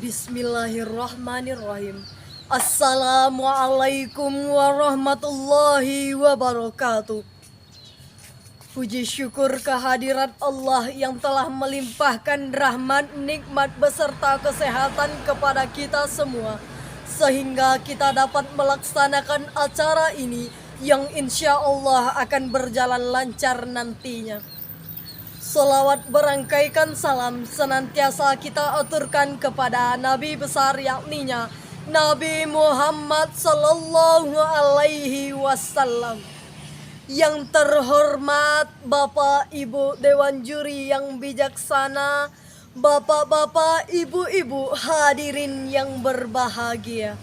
Bismillahirrahmanirrahim. Assalamualaikum warahmatullahi wabarakatuh. Puji syukur kehadirat Allah yang telah melimpahkan rahmat, nikmat beserta kesehatan kepada kita semua, sehingga kita dapat melaksanakan acara ini yang insya Allah akan berjalan lancar nantinya. Salawat berangkaikan salam senantiasa kita aturkan kepada Nabi besar yakninya Nabi Muhammad Sallallahu Alaihi Wasallam. Yang terhormat Bapak Ibu Dewan Juri yang bijaksana, Bapak-bapak, Ibu-ibu, hadirin yang berbahagia.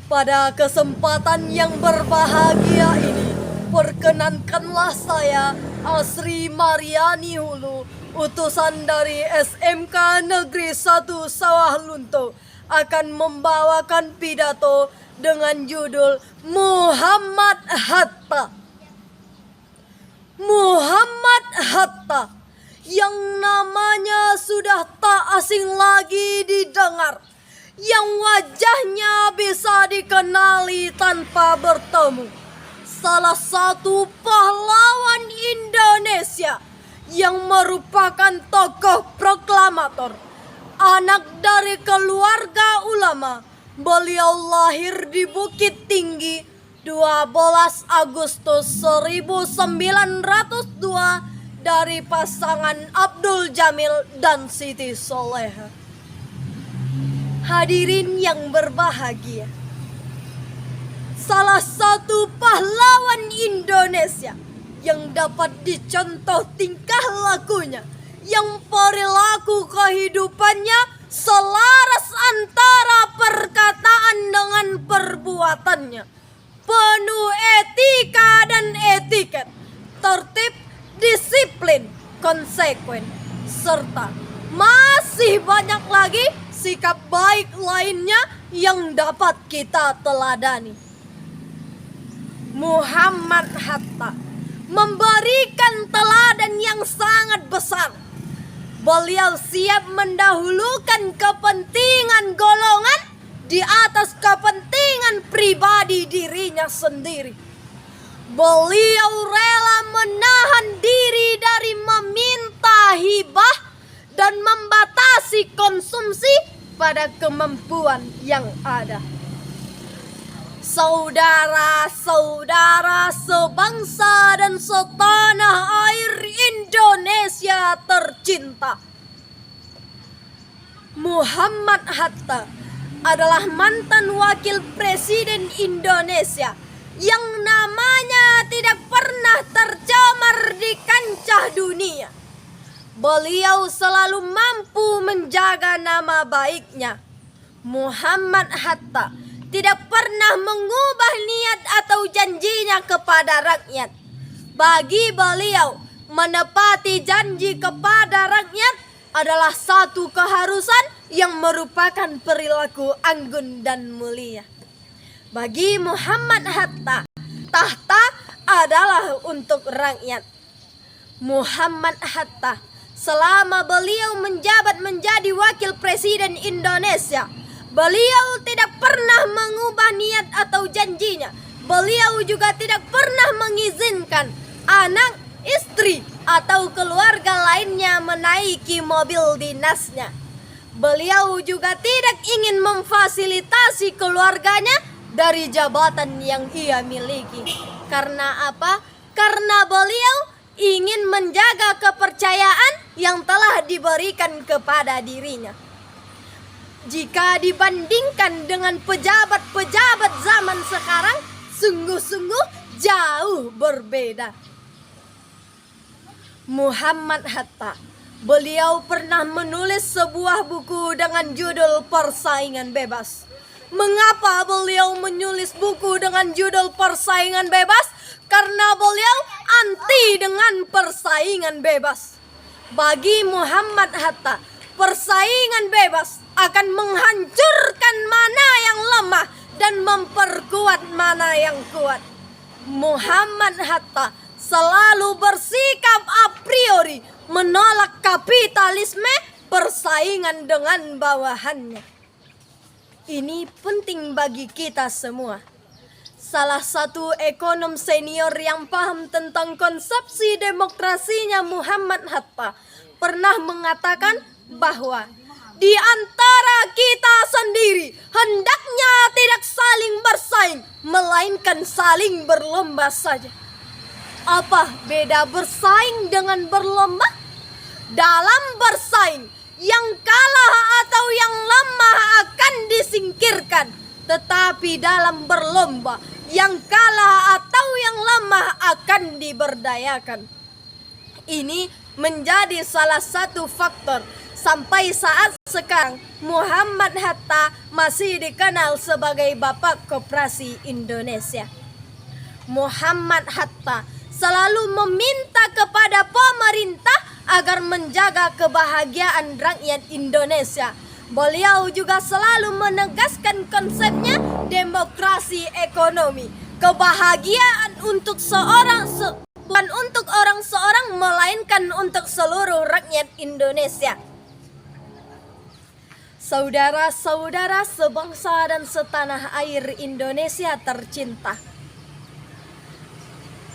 Pada kesempatan yang berbahagia ini, perkenankanlah saya Asri Mariani Hulu, utusan dari SMK Negeri 1 Sawah Lunto, akan membawakan pidato dengan judul Muhammad Hatta. Muhammad Hatta yang namanya sudah tak asing lagi didengar, yang wajahnya bisa dikenali tanpa bertemu. Salah satu pahlawan Indonesia yang merupakan tokoh proklamator, anak dari keluarga ulama. Beliau lahir di Bukit Tinggi 12 Agustus 1902 dari pasangan Abdul Jamil dan Siti Soleha. Hadirin yang berbahagia, salah satu pahlawan Indonesia yang dapat dicontoh tingkah lakunya, yang perilaku kehidupannya selaras antara perkataan dengan perbuatannya, penuh etika dan etiket, tertib, disiplin, konsekuen, serta masih banyak lagi sikap baik lainnya yang dapat kita teladani. Muhammad Hatta memberikan teladan yang sangat besar. Beliau siap mendahulukan kepentingan golongan di atas kepentingan pribadi dirinya sendiri. Beliau rela menahan diri dari meminta hibah dan membatasi konsumsi pada kemampuan yang ada. Saudara-saudara sebangsa dan setanah air Indonesia tercinta, Muhammad Hatta adalah mantan wakil presiden Indonesia yang namanya tidak pernah tercemar di kancah dunia. Beliau selalu mampu menjaga nama baiknya. Muhammad Hatta tidak pernah mengubah niat atau janjinya kepada rakyat. Bagi beliau, menepati janji kepada rakyat adalah satu keharusan yang merupakan perilaku anggun dan mulia. Bagi Muhammad Hatta, tahta adalah untuk rakyat. Muhammad Hatta selama beliau menjabat menjadi wakil presiden Indonesia, beliau tidak pernah mengubah niat atau janjinya. Beliau juga tidak pernah mengizinkan anak, istri, atau keluarga lainnya menaiki mobil dinasnya. Beliau juga tidak ingin memfasilitasi keluarganya dari jabatan yang ia miliki. Karena apa? Karena beliau ingin menjaga kepercayaan yang telah diberikan kepada dirinya. Jika dibandingkan dengan pejabat-pejabat zaman sekarang, sungguh-sungguh jauh berbeda. Muhammad Hatta, beliau pernah menulis sebuah buku dengan judul Persaingan Bebas. Mengapa beliau menulis buku dengan judul Persaingan Bebas? Karena beliau anti dengan persaingan bebas. Bagi Muhammad Hatta, persaingan bebas akan menghancurkan mana yang lemah dan memperkuat mana yang kuat. Muhammad Hatta selalu bersikap a priori menolak kapitalisme, bersaingan dengan bawahannya. Ini penting bagi kita semua. Salah satu ekonom senior yang paham tentang konsepsi demokrasinya, Muhammad Hatta, pernah mengatakan bahwa di antara kita sendiri hendaknya tidak saling bersaing, melainkan saling berlomba saja. Apa beda bersaing dengan berlomba? Dalam bersaing, yang kalah atau yang lemah akan disingkirkan. Tetapi dalam berlomba, yang kalah atau yang lemah akan diberdayakan. Ini menjadi salah satu faktor sampai saat sekarang Muhammad Hatta masih dikenal sebagai Bapak Koperasi Indonesia. Muhammad Hatta selalu meminta kepada pemerintah agar menjaga kebahagiaan rakyat Indonesia. Beliau juga selalu menegaskan konsepnya demokrasi ekonomi. Kebahagiaan untuk bukan untuk orang seorang, melainkan untuk seluruh rakyat Indonesia. Saudara-saudara sebangsa dan setanah air Indonesia tercinta,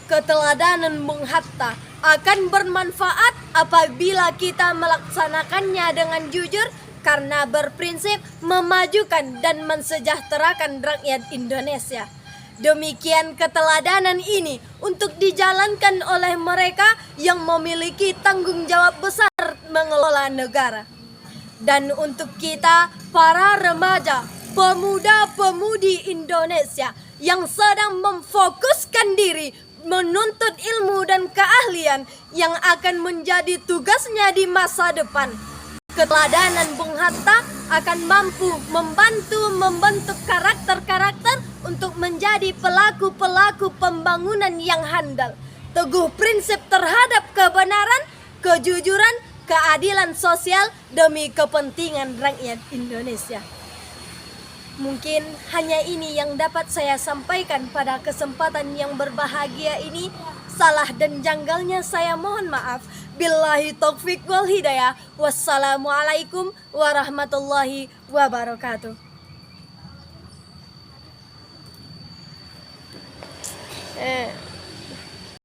keteladanan Bung Hatta akan bermanfaat apabila kita melaksanakannya dengan jujur, karena berprinsip memajukan dan mensejahterakan rakyat Indonesia. Demikian keteladanan ini untuk dijalankan oleh mereka yang memiliki tanggung jawab besar mengelola negara. Dan untuk kita, para remaja, pemuda-pemudi Indonesia yang sedang memfokuskan diri menuntut ilmu dan keahlian yang akan menjadi tugasnya di masa depan, keteladanan Bung Hatta akan mampu membantu membentuk karakter-karakter untuk menjadi pelaku-pelaku pembangunan yang handal, teguh prinsip terhadap kebenaran, kejujuran, keadilan sosial demi kepentingan rakyat Indonesia. Mungkin hanya ini yang dapat saya sampaikan pada kesempatan yang berbahagia ini. Salah dan janggalnya saya mohon maaf. Billahi taufik wal hidayah. Wassalamualaikum warahmatullahi wabarakatuh.